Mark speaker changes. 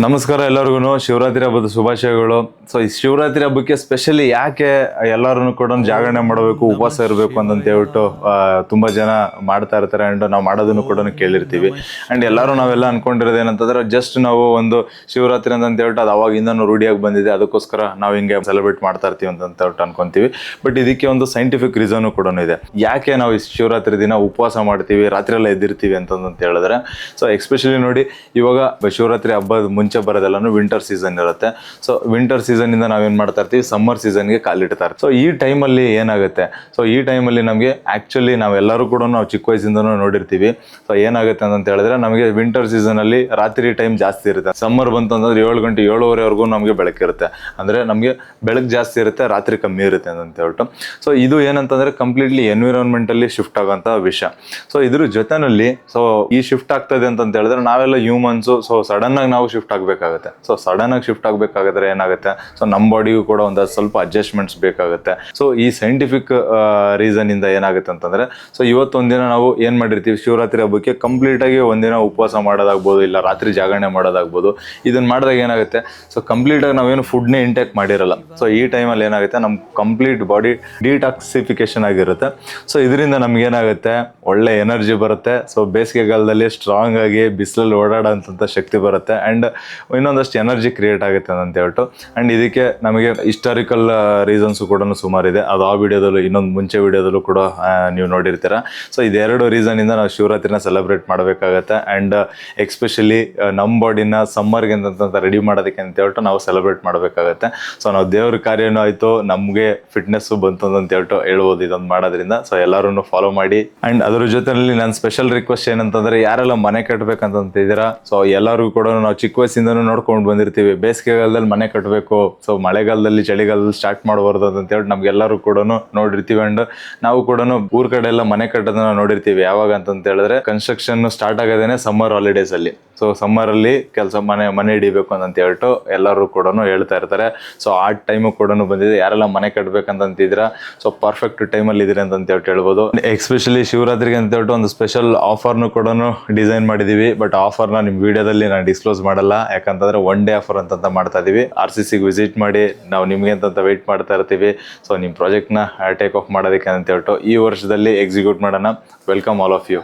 Speaker 1: ನಮಸ್ಕಾರ ಎಲ್ಲರಿಗೂ ಶಿವರಾತ್ರಿ ಹಬ್ಬದ ಶುಭಾಶಯಗಳು. ಸೊ ಈ ಶಿವರಾತ್ರಿ ಹಬ್ಬಕ್ಕೆ ಸ್ಪೆಷಲಿ ಯಾಕೆ ಎಲ್ಲರೂ ಕೂಡ ಜಾಗರಣೆ ಮಾಡಬೇಕು, ಉಪವಾಸ ಇರಬೇಕು ಅಂತ ಹೇಳ್ಬಿಟ್ಟು ತುಂಬ ಜನ ಮಾಡ್ತಾ ಇರ್ತಾರೆ. ಆ್ಯಂಡ್ ನಾವು ಮಾಡೋದನ್ನು ಕೂಡ ಕೇಳಿರ್ತೀವಿ. ಆ್ಯಂಡ್ ಎಲ್ಲರೂ ನಾವೆಲ್ಲ ಅನ್ಕೊಂಡಿರೋದು ಏನಂತಂದ್ರೆ ಜಸ್ಟ್ ನಾವು ಒಂದು ಶಿವರಾತ್ರಿ ಅಂತ ಹೇಳ್ಬಿಟ್ಟು ಅದು ಅವಾಗಿಂದನೂ ರೂಢಿಯಾಗಿ ಬಂದಿದೆ, ಅದಕ್ಕೋಸ್ಕರ ನಾವು ಹಿಂಗೆ ಸೆಲೆಬ್ರೇಟ್ ಮಾಡ್ತಾ ಇರ್ತೀವಿ ಅಂತ ಹೇಳ್ಬಿಟ್ಟು ಅನ್ಕೊಂತೀವಿ. ಬಟ್ ಇದಕ್ಕೆ ಒಂದು ಸೈಂಟಿಫಿಕ್ ರೀಸನು ಕೂಡ ಇದೆ, ಯಾಕೆ ನಾವು ಈ ಶಿವರಾತ್ರಿ ದಿನ ಉಪವಾಸ ಮಾಡ್ತೀವಿ, ರಾತ್ರಿ ಎಲ್ಲ ಎದ್ದಿರ್ತೀವಿ ಅಂತ ಹೇಳಿದ್ರೆ. ಸೊ ಎಸ್ಪೆಷಲಿ ನೋಡಿ, ಇವಾಗ ಶಿವರಾತ್ರಿ ಹಬ್ಬದ ಮುಂಚೆ ಬರೋದೆಲ್ಲೂ ವಿಂಟರ್ ಸೀಸನ್ ಇರುತ್ತೆ. ಸೊ ವಿಂಟರ್ ಸೀಸನ್ ಇಂದ ನಾವೇನ್ ಮಾಡ್ತಾ ಇರ್ತೀವಿ, ಸಮ್ಮರ್ ಸೀಸನ್ಗೆ ಕಾಲಿಡ್ತಾ ಇರ್ತೀವಿ. ಸೊ ಈ ಟೈಮಲ್ಲಿ ಏನಾಗುತ್ತೆ, ಸೊ ಈ ಟೈಮಲ್ಲಿ ನಮಗೆ ಆಕ್ಚುಲಿ ನಾವೆಲ್ಲರೂ ಕೂಡ ನಾವು ಚಿಕ್ಕ ವಯಸ್ಸಿಂದನೂ ನೋಡಿರ್ತೀವಿ. ಸೊ ಏನಾಗುತ್ತೆ ಅಂತ ಹೇಳಿದ್ರೆ, ನಮಗೆ ವಿಂಟರ್ ಸೀಸನ್ ಅಲ್ಲಿ ರಾತ್ರಿ ಟೈಮ್ ಜಾಸ್ತಿ ಇರುತ್ತೆ. ಸಮ್ಮರ್ ಬಂತು ಅಂತಂದ್ರೆ 7 ಗಂಟೆ 7:30ವರೆಗೂ ನಮಗೆ ಬೆಳಕಿರುತ್ತೆ. ಅಂದ್ರೆ ನಮಗೆ ಬೆಳಕು ಜಾಸ್ತಿ ಇರುತ್ತೆ, ರಾತ್ರಿ ಕಮ್ಮಿ ಇರುತ್ತೆ ಅಂತ ಹೇಳ್ಬಿಟ್ಟು. ಸೊ ಇದು ಏನಂತಂದ್ರೆ ಕಂಪ್ಲೀಟ್ಲಿ ಎನ್ವಿರಾನ್ಮೆಂಟ್ ಅಲ್ಲಿ ಶಿಫ್ಟ್ ಆಗೋಂಥ ವಿಷಯ. ಸೊ ಇದ್ರ ಜೊತೆನಲ್ಲಿ ಸೊ ಈ ಶಿಫ್ಟ್ ಆಗ್ತದೆ ಅಂತ ಹೇಳಿದ್ರೆ ನಾವೆಲ್ಲ ಹ್ಯೂಮನ್ಸು ಸೊ ಸಡನ್ ಆಗಿ ನಾವು ಶಿಫ್ಟ್ ಆಗಬೇಕಾಗುತ್ತೆ. ಸೊ ಸಡನ್ ಆಗಿ ಶಿಫ್ಟ್ ಆಗಬೇಕಾದ್ರೆ ಏನಾಗುತ್ತೆ, ಸೊ ನಮ್ಮ ಬಾಡಿಗೂ ಕೂಡ ಒಂದು ಸ್ವಲ್ಪ ಅಡ್ಜಸ್ಟ್ಮೆಂಟ್ಸ್ ಬೇಕಾಗುತ್ತೆ. ಸೊ ಈ ಸೈಂಟಿಫಿಕ್ ರೀಸನ್ ಇಂದ ಏನಾಗುತ್ತೆ ಅಂತಂದ್ರೆ, ಸೊ ಇವತ್ತೊಂದಿನ ನಾವು ಏನ್ ಮಾಡಿರ್ತೀವಿ, ಶಿವರಾತ್ರಿ ಹಬ್ಬಕ್ಕೆ ಕಂಪ್ಲೀಟ್ ಆಗಿ ಒಂದಿನ ಉಪವಾಸ ಮಾಡೋದಾಗ್ಬೋದು, ಇಲ್ಲ ರಾತ್ರಿ ಜಾಗರಣೆ ಮಾಡೋದಾಗ್ಬೋದು. ಇದನ್ನ ಮಾಡಿದಾಗ ಏನಾಗುತ್ತೆ, ಸೊ ಕಂಪ್ಲೀಟ್ ಆಗಿ ನಾವೇನು ಫುಡ್ನೇ ಇಂಟೇಕ್ ಮಾಡಿರಲ್ಲ. ಸೊ ಈ ಟೈಮಲ್ಲಿ ಏನಾಗುತ್ತೆ, ನಮ್ಮ ಕಂಪ್ಲೀಟ್ ಬಾಡಿ ಡಿಟಾಕ್ಸಿಫಿಕೇಶನ್ ಆಗಿರುತ್ತೆ. ಸೊ ಇದರಿಂದ ನಮ್ಗೆ ಏನಾಗುತ್ತೆ, ಒಳ್ಳೆ ಎನರ್ಜಿ ಬರುತ್ತೆ. ಸೊ ಬೇಸಿಗೆಗಾಲದಲ್ಲಿ ಸ್ಟ್ರಾಂಗ್ ಆಗಿ ಬಿಸಿಲಲ್ಲಿ ಓಡಾಡೋಂಥ ಶಕ್ತಿ ಬರುತ್ತೆ. ಅಂಡ್ ಇನ್ನೊಂದಷ್ಟು ಎನರ್ಜಿ ಕ್ರಿಯೇಟ್ ಆಗುತ್ತೆ ಅಂತ ಹೇಳ್ಬಿಟ್ಟು. ಅಂಡ್ ಇದಕ್ಕೆ ನಮಗೆ ಹಿಸ್ಟಾರಿಕಲ್ ರೀಸನ್ಸು ಕೂಡ ಸುಮಾರಿದೆ. ಅದು ಆ ವಿಡಿಯೋದಲ್ಲೂ ಇನ್ನೊಂದು ಮುಂಚೆ ವಿಡಿಯೋದಲ್ಲೂ ಕೂಡ ನೀವು ನೋಡಿರ್ತೀರ. ಸೊ ಇದೆರಡು ರೀಸನ್ ಇಂದ ನಾವು ಶಿವರಾತ್ರಿನ ಸೆಲೆಬ್ರೇಟ್ ಮಾಡಬೇಕಾಗತ್ತೆ. ಅಂಡ್ ಎಕ್ಸ್ಪೆಷಲಿ ನಮ್ಮ ಬಾಡಿನ ಸಮ್ಮರ್ಗೆ ಅಂತ ರೆಡಿ ಮಾಡೋದಕ್ಕೆ ಅಂತ ಹೇಳ್ಬಿಟ್ಟು ನಾವು ಸೆಲೆಬ್ರೇಟ್ ಮಾಡಬೇಕಾಗತ್ತೆ. ಸೊ ನಾವು ದೇವ್ರ ಕಾರ್ಯನೂ ಆಯ್ತು, ನಮಗೆ ಫಿಟ್ನೆಸ್ ಬಂತು ಅಂತ ಹೇಳ್ಬಿಟ್ಟು ಹೇಳ್ಬೋದು ಇದೊಂದು ಮಾಡೋದ್ರಿಂದ. ಸೊ ಎಲ್ಲರೂ ಫಾಲೋ ಮಾಡಿ. ಅಂಡ್ ಅದ್ರ ಜೊತೆಯಲ್ಲಿ ನನ್ನ ಸ್ಪೆಷಲ್ ರಿಕ್ವೆಸ್ಟ್ ಏನಂತಂದ್ರೆ, ಯಾರೆಲ್ಲ ಮನೆ ಕಟ್ಟಬೇಕಂತಿದ್ದೀರಾ, ಸೊ ಎಲ್ಲರೂ ಕೂಡ ನಾವು ಚಿಕ್ಕ ವಯಸ್ಸಿಂದನೂ ನೋಡ್ಕೊಂಡು ಬಂದಿರ್ತೀವಿ, ಬೇಸಿಗೆಗಾಲದಲ್ಲಿ ಮನೆ ಕಟ್ಟಬೇಕು, ಸೊ ಮಳೆಗಾಲದಲ್ಲಿ ಚಳಿಗಾಲದಲ್ಲಿ ಸ್ಟಾರ್ಟ್ ಮಾಡಬಾರ್ದು ಅಂತ ಹೇಳಿ ನಮ್ಗೆಲ್ಲರೂ ಕೂಡ ನೋಡಿರ್ತೀವಿ. ಅಂಡ್ ನಾವು ಕೂಡ ಊರ್ ಕಡೆ ಎಲ್ಲ ಮನೆ ಕಟ್ಟೋದನ್ನ ನೋಡಿರ್ತೀವಿ. ಯಾವಾಗ ಅಂತ ಹೇಳಿದ್ರೆ, ಕನ್ಸ್ಟ್ರಕ್ಷನ್ ಸ್ಟಾರ್ಟ್ ಆಗೋದೇನೆ ಸಮ್ಮರ್ ಹಾಲಿಡೇಸ್ ಅಲ್ಲಿ. ಸೊ ಸಮ್ಮರ್ ಅಲ್ಲಿ ಕೆಲಸ ಮನೆ ಹಿಡಿಬೇಕು ಅಂತ ಹೇಳ್ಬಿಟ್ಟು ಎಲ್ಲರೂ ಕೂಡ ಹೇಳ್ತಾ ಇರ್ತಾರೆ. ಸೊ ಆ ಟೈಮು ಕೂಡ ಬಂದಿದೆ. ಯಾರೆಲ್ಲ ಮನೆ ಕಟ್ಟಬೇಕಂತಿದ್ದೀರಾ, ಸೊ ಪರ್ಫೆಕ್ಟ್ ಟೈಮಲ್ಲಿ ಇದೀರಿ ಅಂತ ಹೇಳ್ಬೋದು. ಎಸ್ಪೆಷಲಿ ಶಿವರಾತ್ರಿಗೆ ಅಂತ ಹೇಳ್ಬಿಟ್ಟು ಒಂದು ಸ್ಪೆಷಲ್ ಆಫರ್ನು ಕೂಡ ಡಿಸೈನ್ ಮಾಡಿದೀವಿ. ಬಟ್ ಆಫರ್ನ ನಿಮ್ ವಿಡಿಯೋದಲ್ಲಿ ನಾನು ಡಿಸ್ಕ್ಲೋಸ್ ಮಾಡಲ್ಲ, ಯಾಕಂತಂದ್ರೆ ಒನ್ ಡೇ ಆಫರ್ ಅಂತ ಮಾಡ್ತಾ ಇದೀವಿ. RCCಗೆ ವಿಸಿಟ್ ಮಾಡಿ, ನಾವು ನಿಮ್ಗೆ ಅಂತ ವೆಯ್ಟ್ ಮಾಡ್ತಾ ಇರ್ತೀವಿ. ಸೊ ನಿಮ್ಮ ಪ್ರಾಜೆಕ್ಟ್ನ ಟೇಕ್ ಆಫ್ ಮಾಡೋದಕ್ಕೆ ಅಂತ ಹೇಳ್ಬಿಟ್ಟು ಈ ವರ್ಷದಲ್ಲಿ ಎಕ್ಸಿಕ್ಯೂಟ್ ಮಾಡೋಣ. Welcome all of you.